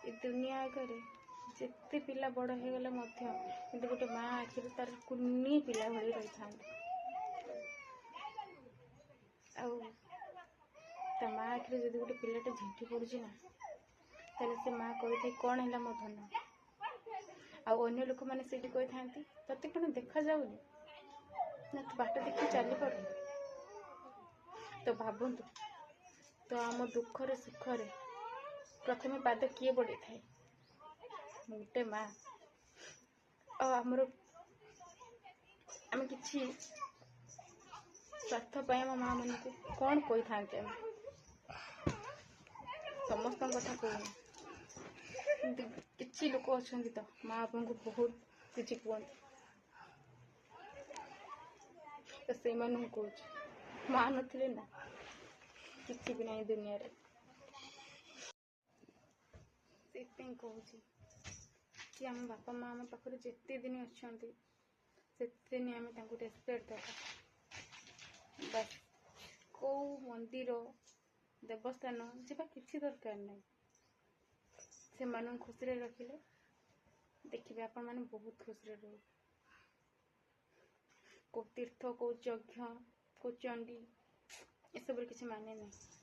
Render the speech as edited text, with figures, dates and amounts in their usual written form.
ए दुनिया आगे जिते पिला बड़ हो गले किंतु गोटे माँ आखिर तार कुनी पिला भली रही था माँ आखिर जब गोटे पिलाटे झिंटी पड़ुची ना ताले से माँ कही कौन है मो धन अन्य लोक मैंने से कही था ते कौन देखा जाऊनी ना तू बाट देखी चली पड़ तो भावतु तो आम दुखरे सुखरे प्रथम पाद किए पड़े थाए गोटे माँ आमर आम कि स्वार्थ आम माँ मन को कौन कही था समस्त कथा कहूँ कि लोक अच्छा तो माँ बापा को बहुत किसी कहते तो से कहूँ माँ नथिले ना किसी भी नहीं दुनिया रे से कहूँ कि आम बापा माँ आम पाखे जिते दिन अच्छा से दिन आम रेस्पेक्ट देवा बस कौ मंदिर देवस्थान जावा किसी दरकार नहीं से मान खुशी रखिले देखिए आपण मैंने बहुत खुशी रह को तीर्थ को यज्ञ को चंडी ये सब किसी माने नहीं।